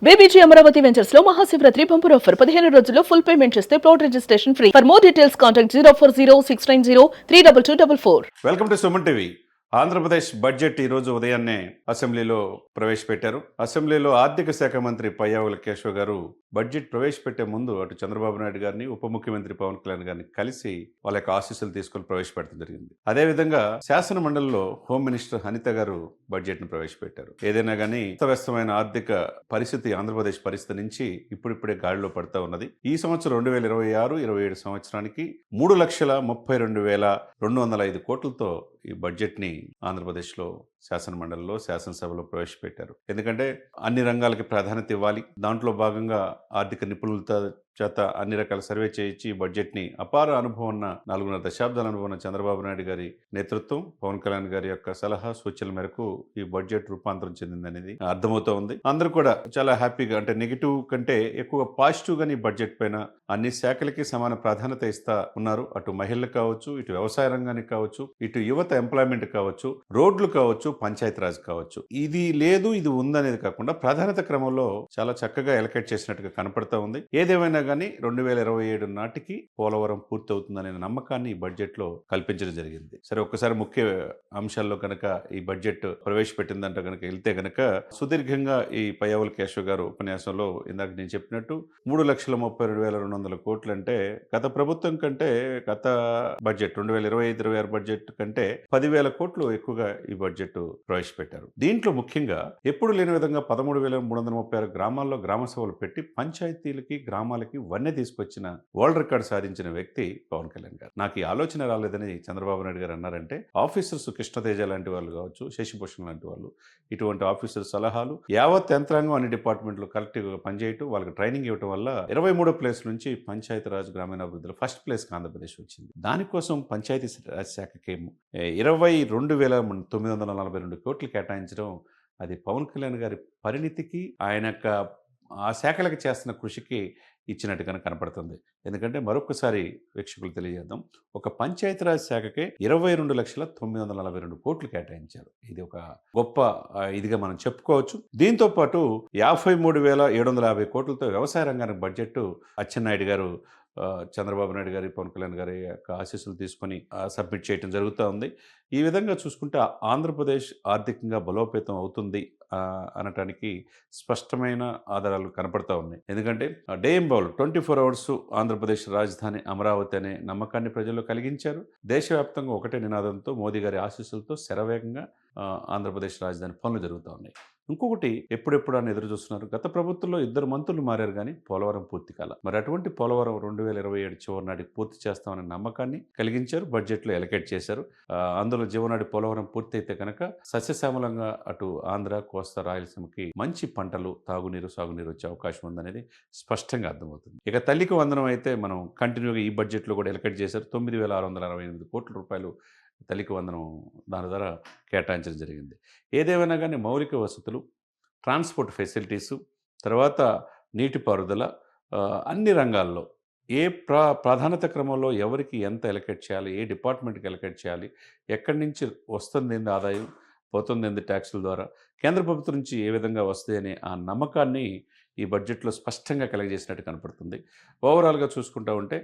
BBG Amaravati ventures లో Mahashivratri bumper offer 15 రోజుల్లో full payment చేస్తే plot registration free. For more details contact 04069032244. Welcome to Suman TV. Andhra Pradesh budget ఈరోజు ఉదయాన్నే అసెంబ్లీలో ప్రవేశపెట్టారు. అసెంబ్లీలో ఆర్థిక శాఖ మంత్రి పయ్యావుల కేశవ్ గారు బడ్జెట్ ప్రవేశపెట్టే ముందు అటు చంద్రబాబు నాయుడు గారిని, ఉప ముఖ్యమంత్రి పవన్ కళ్యాణ్ గారిని కలిసి వాళ్ళ యొక్క ఆశీస్సులు తీసుకొని ప్రవేశపెట్టడం జరిగింది. అదేవిధంగా శాసన మండలిలో హోమ్ మినిస్టర్ అనిత గారు బడ్జెట్ ను ప్రవేశపెట్టారు. ఏదైనా కానీ అస్తవ్యస్తమైన ఆర్థిక పరిస్థితి ఆంధ్రప్రదేశ్ పరిస్థితి నుంచి ఇప్పుడిప్పుడే గాడిలో పడుతూ ఉన్నది. ఈ సంవత్సరం 2026-27 సంవత్సరానికి 3,32,205 కోట్లతో ఈ బడ్జెట్ ని ఆంధ్రప్రదేశ్లో శాసన మండలిలో, శాసనసభలో ప్రవేశపెట్టారు. ఎందుకంటే అన్ని రంగాలకి ప్రాధాన్యత ఇవ్వాలి. దాంట్లో భాగంగా ఆర్థిక నిపుణులతో చేత అన్ని రకాల సర్వే చేయించి ఈ బడ్జెట్ ని అపార అనుభవం ఉన్న 4.5 దశాబ్దాల అనుభవం ఉన్న చంద్రబాబు నాయుడు గారి నేతృత్వం, పవన్ కళ్యాణ్ గారి యొక్క సలహా సూచనల మేరకు ఈ బడ్జెట్ రూపాంతరం చెందిందనేది అర్థమవుతా ఉంది. అందరూ కూడా చాలా హ్యాపీగా, అంటే నెగిటివ్ కంటే ఎక్కువ పాజిటివ్ గాని ఈ బడ్జెట్ పైన అన్ని శాఖలకి సమాన ప్రాధాన్యత ఇస్తా ఉన్నారు. అటు మహిళలు కావచ్చు, ఇటు వ్యవసాయ రంగానికి కావచ్చు, ఇటు యువత ఎంప్లాయ్మెంట్ కావచ్చు, రోడ్లు కావచ్చు, పంచాయతీరాజ్ కావచ్చు. ఇది లేదు ఇది ఉందనేది కాకుండా ప్రాధాన్యత క్రమంలో చాలా చక్కగా ఎలకేట్ చేసినట్టుగా కనపడతా ఉంది. ఏదేమైనా కానీ 2027 నాటికి పోలవరం పూర్తి అవుతుందనే నమ్మకాన్ని ఈ బడ్జెట్ లో కల్పించడం జరిగింది. సరే, ఒక్కసారి ముఖ్య అంశాల్లో కనుక ఈ బడ్జెట్ ప్రవేశపెట్టిందంటే కనుక వెళ్తే కనుక సుదీర్ఘంగా ఈ పయ్యావుల కేశవ్ గారు ఉపన్యాసంలో ఇందాక నేను చెప్పినట్టు 3,32,200 కోట్లు అంటే గత ప్రభుత్వం కంటే, గత బడ్జెట్ 2025-26 బడ్జెట్ కంటే 10,000 కోట్లు ఎక్కువగా ఈ బడ్జెట్ ప్రవేశపెట్టారు. దీంట్లో ముఖ్యంగా ఎప్పుడు లేని విధంగా 13,336 గ్రామాల్లో గ్రామ సభలు పెట్టి పంచాయతీలకి, గ్రామాలకి వన్నె తీసుకొచ్చిన, వరల్డ్ రికార్డ్ సాధించిన వ్యక్తి పవన్ కళ్యాణ్ గారు. నాకు ఈ ఆలోచన రాలేదని చంద్రబాబు నాయుడు గారు అన్నారంటే, ఆఫీసర్స్ కృష్ణతేజ లాంటి వాళ్ళు కావచ్చు, శశిభూషణ్ లాంటి వాళ్ళు, ఇటువంటి ఆఫీసర్ సలహాలు, యావత్ యంత్రాంగం అన్ని డిపార్ట్మెంట్లు కలెక్టివ్గా పనిచేయటం, వాళ్ళకి ట్రైనింగ్ ఇవ్వడం వల్ల 23వ ప్లేస్ నుంచి పంచాయతీరాజ్ గ్రామీణాభివృద్ధిలో ఫస్ట్ ప్లేస్కి ఆంధ్రప్రదేశ్ వచ్చింది. దానికోసం పంచాయతీ రాజ్ శాఖకి 22,942 కోట్లు కేటాయించడం, అది పవన్ కళ్యాణ్ గారి పరిణితికి, ఆయన యొక్క ఆ శాఖలకు చేస్తున్న కృషికి ఇచ్చినట్టుగానే కనపడుతుంది. ఎందుకంటే మరొకసారి వీక్షకులు తెలియజేద్దాం, ఒక పంచాయతీరాజ్ శాఖకే 22,942 కోట్లు కేటాయించారు. ఇది ఒక గొప్ప ఇదిగా మనం చెప్పుకోవచ్చు. దీంతో పాటు 53,750 కోట్లతో వ్యవసాయ రంగానికి బడ్జెట్ అచ్చెన్నాయుడు గారు, చంద్రబాబు నాయుడు గారి, పవన్ కళ్యాణ్ గారి యొక్క ఆశీస్సులు తీసుకొని సబ్మిట్ చేయడం జరుగుతూ ఉంది. ఈ విధంగా చూసుకుంటే ఆంధ్రప్రదేశ్ ఆర్థికంగా బలోపేతం అవుతుంది అనటానికి స్పష్టమైన ఆధారాలు కనపడతా ఉన్నాయి. ఎందుకంటే డేఎంబౌల్ 24 అవర్స్ ఆంధ్రప్రదేశ్ రాజధాని అమరావతి అనే నమ్మకాన్ని ప్రజల్లో కలిగించారు. దేశవ్యాప్తంగా ఒకటే నినాదంతో, మోదీ గారి ఆశీస్సులతో శరవేగంగా ఆంధ్రప్రదేశ్ రాజధాని పనులు జరుగుతూ ఉన్నాయి. ఇంకొకటి, ఎప్పుడెప్పుడు అని ఎదురు చూస్తున్నారు. గత ప్రభుత్వంలో 2 మంత్రులు మారారు కానీ పోలవరం పూర్తి కాల. మరి అటువంటి పోలవరం 2027 చివరి నాటికి పూర్తి చేస్తామనే నమ్మకాన్ని కలిగించారు. బడ్జెట్లో ఎలకేట్ చేశారు. అందులో జీవనాడి పోలవరం పూర్తి అయితే కనుక సస్యశ్యామలంగా అటు ఆంధ్ర, కోస్తా, రాయలసీమకి మంచి పంటలు, తాగునీరు, సాగునీరు వచ్చే అవకాశం ఉందనేది స్పష్టంగా అర్థమవుతుంది. ఇక తల్లికి వందనం అయితే మనం కంటిన్యూగా ఈ బడ్జెట్లో కూడా ఎలకేట్ చేశారు. 9,668 కోట్ల రూపాయలు తల్లికి వందనం దాని ద్వారా కేటాయించడం జరిగింది. ఏదేమైనా కానీ మౌలిక వసతులు, ట్రాన్స్పోర్ట్ ఫెసిలిటీసు, తర్వాత నీటిపారుదల, అన్ని రంగాల్లో ఏ ప్రాధాన్యత క్రమంలో ఎవరికి ఎంత ఎలకేట్ చేయాలి, ఏ డిపార్ట్మెంట్కి ఎలకేట్ చేయాలి, ఎక్కడి నుంచి వస్తుంది ఏంది ఆదాయం, పోతుంది ఏంది ట్యాక్సుల ద్వారా, కేంద్ర ప్రభుత్వం నుంచి ఏ విధంగా వస్తాయి అనే ఆ నమ్మకాన్ని ఈ బడ్జెట్లో స్పష్టంగా కలగజేసినట్టు కనపడుతుంది. ఓవరాల్గా చూసుకుంటా ఉంటే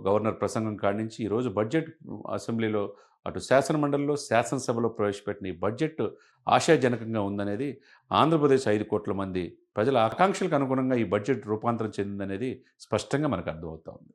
గవర్నర్ ప్రసంగం కాడి నుంచి ఈరోజు బడ్జెట్ అసెంబ్లీలో, అటు శాసనమండలిలో, శాసనసభలో ప్రవేశపెట్టిన ఈ బడ్జెట్ ఆశాజనకంగా ఉందనేది, ఆంధ్రప్రదేశ్ 5 కోట్ల మంది ప్రజల ఆకాంక్షలకు అనుగుణంగా ఈ బడ్జెట్ రూపాంతరం చెందిందనేది స్పష్టంగా మనకు అర్థమవుతా ఉంది.